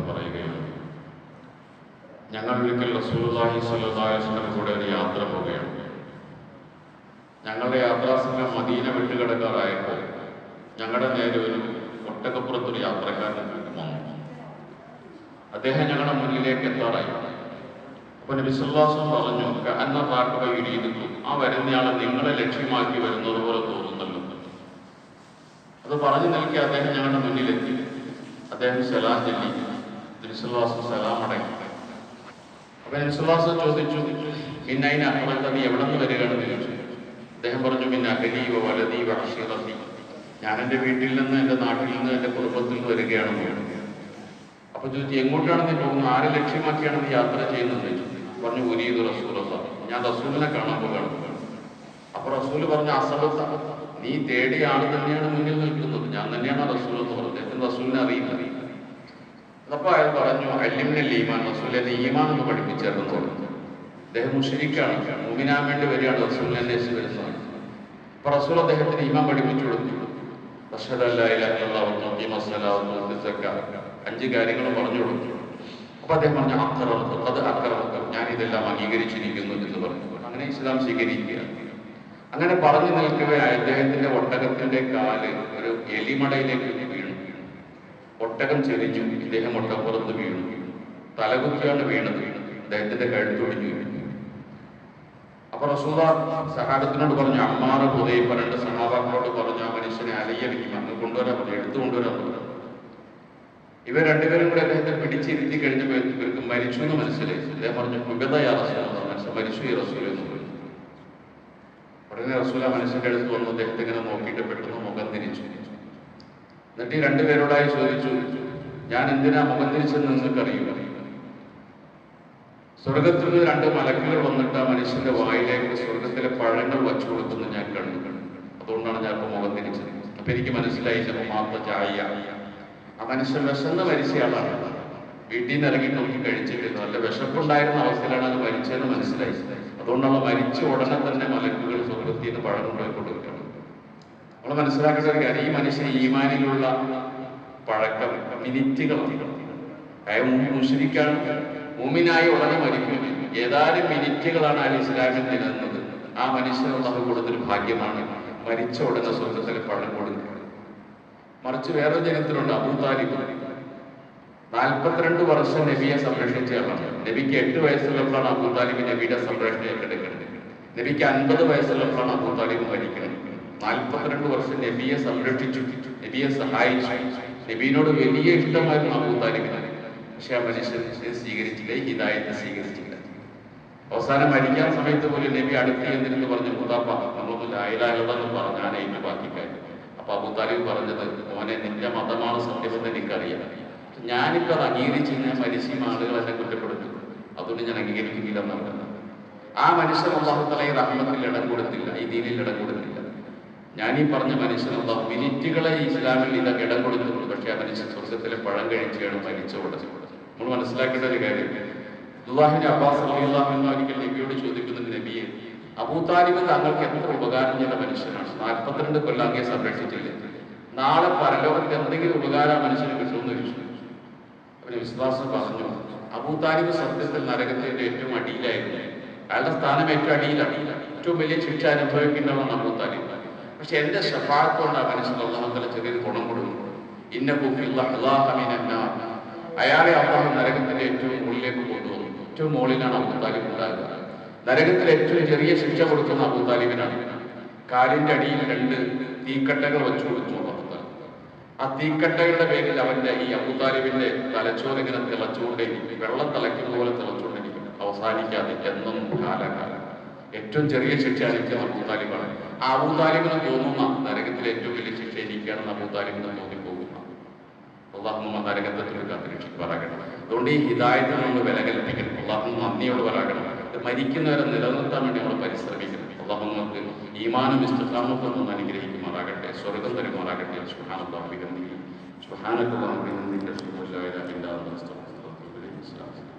പറയുകയാണ്, ഞങ്ങൾ ഒരിക്കൽ റസൂലുള്ളാഹി സ്വല്ലല്ലാഹു അലൈഹി വസല്ലം കൂടെ ഒരു യാത്ര പോവുകയാണ്. ഞങ്ങളുടെ യാത്രാസമയം മദീന വിട്ടുകിടക്കാറായപ്പോൾ ഞങ്ങളുടെ നേരെ ഒരു ഒട്ടകപ്പുറത്തൊരു യാത്രക്കാരൻ വന്നു. അദ്ദേഹം ഞങ്ങളുടെ മുന്നിലേക്ക് എത്താറായി. അപ്പോൾ നബി സല്ലല്ലാഹു അലൈഹി വസല്ലം പറഞ്ഞു, അന്ന റാക്കബ യുരീദുക്കും, ആ വരുന്നയാളെ നിങ്ങളെ ലക്ഷ്യമാക്കി വരുന്നത് പോലെ തോന്നുന്നല്ലോ. അത് പറഞ്ഞു നിൽക്കി അദ്ദേഹം ഞങ്ങളുടെ മുന്നിലെത്തി. അദ്ദേഹം സലാം ചൊല്ലി. നബി സല്ലല്ലാഹു അലൈഹി വസല്ലം സലാം അടങ്ങി. അപ്പോൾ നബി സല്ലല്ലാഹു അലൈഹി വസല്ലം ചോദിച്ചു, മിന്നൈന അഹ്റജത, നീ എവിടെ നിന്ന് വരികയാണെന്ന് ചോദിച്ചു. അദ്ദേഹം പറഞ്ഞു, മിന്ന അഹ്ലി വ വലദി വ അശീറതി, ഞാൻ എൻ്റെ വീട്ടിൽ നിന്ന്, എൻ്റെ നാട്ടിൽ നിന്ന്, എൻ്റെ കുടുംബത്തിൽ നിന്ന് വരികയാണെന്ന് പറഞ്ഞു. അപ്പോൾ ചോദിച്ചു, എങ്ങോട്ടാണ് നീ പോകുന്നത്, ആരെ ലക്ഷ്യമാക്കിയാണ് നീ യാത്ര ചെയ്യുന്നത് ചോദിച്ചു. പറഞ്ഞു, ഉരീദു റസൂലല്ലാഹ്, ഞാൻ റസൂലിനെ കാണാൻ പോവുകയാണ്. അപ്പോൾ റസൂൽ പറഞ്ഞു, അസബത, നീ തേടിയ ആൾ തന്നെയാണ് മുന്നിൽ നിൽക്കുന്നത്, ഞാൻ തന്നെയാണ് റസൂൽ എന്ന് പറഞ്ഞത്. എന്ന് റസൂലിനെ അറിയില്ല. അപ്പോൾ അയാൾ പറഞ്ഞു, അല്ലിമിനൽ ഈമാൻ, റസൂലെ നീ ഈമാൻ എന്ന് പഠിപ്പിച്ചേർന്നു പറഞ്ഞു. അദ്ദേഹം മുശ്രിക്കാണ്, മുഅ്മിനാൻ വേണ്ടി വരികയാണ്, റസൂലിനെ അന്വേഷിച്ച് വരുന്നതാണ്. അപ്പോൾ റസൂൽ അദ്ദേഹത്തിന് ഈമാൻ പഠിപ്പിച്ചു കൊടുത്തു. അശ്ഹദു അല്ലാ ഇലാഹ ഇല്ലല്ലാഹു വ തുഖീമു സ്വലാത്ത വ തുഅ്തു സക്കാത്ത്, 5 കാര്യങ്ങൾ പറഞ്ഞു കൊടുത്തു. അപ്പോൾ അദ്ദേഹം പറഞ്ഞു, അക്റമക, ഞാൻ ഇതെല്ലാം അംഗീകരിച്ചിരിക്കുന്നു എന്ന് പറഞ്ഞു. അങ്ങനെ ഇസ്ലാം സ്വീകരിക്കുക. അങ്ങനെ പറഞ്ഞു നിൽക്കവേ അദ്ദേഹത്തിന്റെ ഒട്ടകത്തിന്റെ കാല് ഒരു എലിമടയിലേക്ക് വീണു. ഒട്ടകം ചെരിഞ്ഞു, ഇദ്ദേഹം ഒട്ടകപ്പുറത്ത് വീണു. തലകുത്തിയാണ് വീണത്. അദ്ദേഹത്തിന്റെ കഴുത്തൊടിഞ്ഞു വീണു. അപ്പൊ റസൂലുള്ളാഹി സഹാബത്തിനോട് പറഞ്ഞു, അമ്മാർ ഹുദൈഫ, 2 സഹാബാക്കളോട് പറഞ്ഞു, ആ മനുഷ്യനെ അലയ്യവിക്കും, അങ്ങ് കൊണ്ടുവരാൻ പറഞ്ഞു, എടുത്തു കൊണ്ടുവരാൻ പറഞ്ഞു. ഇവർ രണ്ടുപേരും കൂടെ അദ്ദേഹത്തെ പിടിച്ചിരുത്തി കഴിഞ്ഞപ്പോൾ ഇവർക്ക് മരിച്ചു എന്ന് മനസ്സിലായി. അദ്ദേഹം പറഞ്ഞു, കുബിദയാ റസൂലല്ലാഹ്, മനുഷ്യൻ മരിച്ചു ഈ റസൂൽ എന്ന് പറഞ്ഞു. ഉടനെ റസൂൽ ആ മനുഷ്യന്റെ അടുത്ത് വന്നു. അദ്ദേഹത്തെ ഇങ്ങനെ നോക്കിയിട്ട് പെട്ടെന്ന് മുഖം തിരിച്ചു. എന്നിട്ട് ഈ 2 പേരോടായി ചോദിച്ചു, ഞാൻ എന്തിനാ മുഖം തിരിച്ചെന്ന് നിങ്ങൾക്കറിയില്ല? സ്വർഗത്തിൽ നിന്ന് 2 മലക്കുകൾ വന്നിട്ട് ആ മനുഷ്യന്റെ വായിലേക്ക് സ്വർഗത്തിലെ പഴങ്ങൾ വച്ചു കൊടുക്കുന്നത് ഞാൻ കണ്ടു. അതുകൊണ്ടാണ് ഞാൻ ഇപ്പോൾ മുഖം തിരിച്ചത്. അപ്പൊ എനിക്ക് മനസ്സിലായി, മാത്ത ചായ, ആ മനുഷ്യൻ വിശന്ന് മരിച്ചയാളാണ്. വീട്ടിൽ നിന്ന് ഇറങ്ങി നോക്കി കഴിച്ചിട്ടില്ല, നല്ല വിശപ്പുണ്ടായിരുന്ന അവസ്ഥയിലാണ് അത് മരിച്ചതെന്ന് മനസ്സിലായി. അതുകൊണ്ടാണ് മരിച്ച ഉടനെ തന്നെ മലക്കുകൾ സ്വർഗത്തിൽ നിന്ന് പഴം കൊണ്ടുപോയി കൊടുക്കുന്നത്. നമ്മൾ മനസ്സിലാക്കേണ്ട ഒരു കാര്യം, ഈ മനുഷ്യൻ ഈമാനിലുള്ള പഴക്കം മിനിറ്റുകളാണ്. മുശ്രിക്കാണ്, മുഅ്മിനായി ഉടനെ മരിക്കും. ഏതാനും മിനിറ്റുകളാണ് അൽ ഇസ്ലാമിൽ നിലനിന്നത്. ആ മനുഷ്യനുള്ള കൂടുതൽ ഭാഗ്യമാണ് മരിച്ച ഉടനെ സ്വർഗത്തിലെ പഴം കൊടുക്കുന്നത്. മറിച്ച് വേറൊരു ജനത്തിലുണ്ട്, അബൂ താലിബ്. 42 വർഷം നബിയെ സംരക്ഷിച്ചയാളാണ്. നബിക്ക് 8 വയസ്സുള്ളപ്പോഴാണ് അബൂ താലിബ് നബിയുടെ സംരക്ഷണം ഏറ്റെടുക്കുന്നത്. നബിക്ക് 50 വയസ്സുള്ളപ്പോഴാണ് അബൂ താലിബ് മരിക്കുന്നത്. 42 വർഷം നബിയെ സംരക്ഷിച്ചു, നബിയെ സഹായിച്ചു. നബിയോട് വലിയ ഇഷ്ടമായിരുന്നു അബൂ താലിബിന്. പക്ഷെ ആ മനുഷ്യൻ സ്വീകരിച്ചില്ല, ഈ ഹിദായത്തെ സ്വീകരിച്ചില്ല. അവസാനം മരിക്കാൻ സമയത്ത് പോലും നബി അടുത്ത് എന്നിരുന്ന് പറഞ്ഞു, മുതാപ്പ, നമ്മളൊന്നും ലാ ഇലാഹ ഇല്ലല്ലാഹ് എന്ന് പറഞ്ഞു, ഞാൻ അതിന് ബാക്കിക്കാര്യം. അപ്പൊ അബൂ താലിബ് പറഞ്ഞത്, മോനെ, നിന്റെ മതമാണ് സത്യമെന്ന് എനിക്കറിയാം. ഞാനിപ്പോൾ അത് അംഗീകരിച്ച് ഞാൻ മരിച്ചു, ആളുകൾ എന്നെ കുറ്റപ്പെടുത്തും, അതുകൊണ്ട് ഞാൻ അംഗീകരിക്കുന്നില്ല എന്നാണ് പറഞ്ഞത്. ആ മനുഷ്യൻ അല്ലാഹു തആല ഈ റഹ്മത്തിൽ ഇടം കൊടുത്തില്ല, ഈ ദീനിൽ ഇടം കൊടുത്തില്ല. ഞാനീ പറഞ്ഞ മനുഷ്യൻ അല്ലാഹു മിനിറ്റുകളെ ഇസ്ലാമിൽ ഇതൊക്കെ ഇടം കൊടുത്തിട്ടുണ്ട്. പക്ഷേ ആ മനുഷ്യൻ സ്വർഗത്തിലെ പഴം കഴിച്ചാണ് മരിച്ച ഉടനെ. നമ്മൾ മനസ്സിലാക്കേണ്ട ഒരു കാര്യം, അബ്ദുല്ലാഹിബ്നു അബ്ബാസ് റളിയല്ലാഹു അൻഹു ഒരിക്കൽ നബിയോട് ചോദിക്കുന്നുണ്ട്, നബിയെ, അബൂ താലിബ് താങ്കൾക്ക് എത്ര ഉപകാരം ചെയ്ത മനുഷ്യനാണ്, 42 കൊല്ലം അങ്ങേ സംരക്ഷിച്ചില്ലേ, നാളെ പരലോകത്ത് എന്തെങ്കിലും ഉപകാരം ആ മനുഷ്യന് കിട്ടുമെന്ന് ചോദിച്ചു. അവന് വിശ്വാസം പറഞ്ഞു, അബൂ താലിബ് സത്യത്തിൽ നരകത്തിന്റെ ഏറ്റവും അടിയിലായിരുന്നു. അയാളുടെ സ്ഥാനം ഏറ്റവും അടിയിലാണ്. ഏറ്റവും വലിയ ശിക്ഷ അനുഭവിക്കുന്നവരാണ് അബൂ താലിബ്. പക്ഷെ എന്റെ ശഫാഅത്ത് കൊണ്ട് ആ മനുഷ്യൻ അല്ലാഹു തആല ചെറിയൊരു ഗുണം കൊടുക്കും. ഇന്നഹു ഫില്ലാഹി മിനൻ നാർ, അയാളെ അല്ലാഹു നരകത്തിന്റെ ഏറ്റവും മുകളിലേക്ക് കൊണ്ടുപോകും. ഏറ്റവും മുകളിലാണ് അബൂ താലിബ് ഉണ്ടാകുക. നരകത്തിൽ ഏറ്റവും ചെറിയ ശിക്ഷ കൊടുക്കുന്ന അബൂ താലിബിനാണ്. കാലിന്റെ അടിയിൽ 2 തീക്കട്ടകൾ വെച്ചു കൊടുത്തു. ആ തീക്കട്ടകളുടെ പേരിൽ അവന്റെ ഈ അബൂ താലിബിന്റെ തലച്ചോറ് ഇങ്ങനെ തിളച്ചുകൊണ്ടേയിരിക്കും, വെള്ളം തിളയ്ക്കുന്ന പോലെ തിളച്ചുകൊണ്ടിരിക്കും, അവസാനിക്കാതെ എന്നും കാലകാലം. ഏറ്റവും ചെറിയ ശിക്ഷ അനിക്കുന്ന അബൂ താലിബാണ്. ആ അബൂ താലിബിന് തോന്നുന്ന നരകത്തിലെ ഏറ്റവും വലിയ ശിക്ഷ എനിക്കാണെന്ന് അബൂ താലിബിന് തോന്നിപ്പോകുന്ന അല്ലാഹു നരകത്തെ കാത്തിരക്ഷിക്കുവാറാകണം. അതുകൊണ്ട് ഈ ഹിദായത്തിൽ നമ്മൾ വില കൽപ്പിക്കണം. അല്ലാഹു നന്ദിയോട് വരാകണം. മരിക്കുന്നവരെ നിലനിർത്താൻ വേണ്ടി നമ്മൾ പരിശ്രമിക്കണം. അല്ലാഹു നമുക്ക് ഈമാനും ഇസ്തിഖാമത്തും അനുഗ്രഹിക്കുമാറാകട്ടെ, സ്വർഗ്ഗം തരുമാറാകട്ടെ. സുബ്ഹാനല്ലാഹി വബിഹംദിഹി സുബ്ഹാനക അല്ലാഹുമ്മ വബിഹംദിക അഷ്ഹദു അൻ ലാ ഇലാഹ ഇല്ലാ അൻത അസ്തഗ്ഫിറുക വ അത്തൂബു ഇലൈക്.